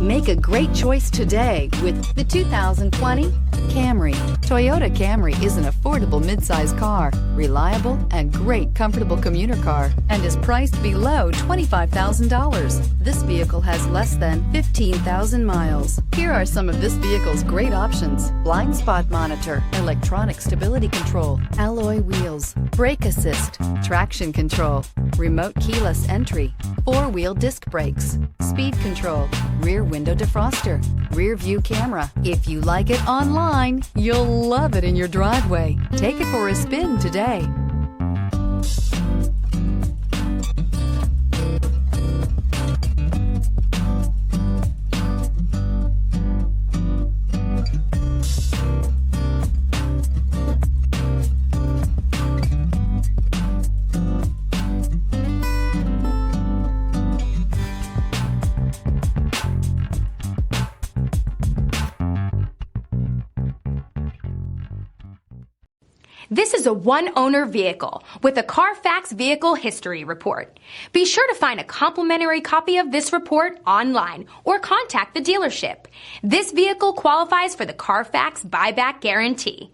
Make a great choice today with the 2020 Camry. Toyota Camry is an affordable midsize car, reliable and great comfortable commuter car, and is priced below $25,000. This vehicle has less than 15,000 miles. Here are some of this vehicle's great options: blind spot monitor, electronic stability control, alloy wheels, brake assist, traction control, remote keyless entry, four-wheel disc brakes, speed control, rear window defroster, rear view camera. If you like it online, you'll love it in your driveway. Take it for a spin today. This is a one-owner vehicle with a CARFAX Vehicle History Report. Be sure to find a complimentary copy of this report online or contact the dealership. This vehicle qualifies for the CARFAX Buyback Guarantee.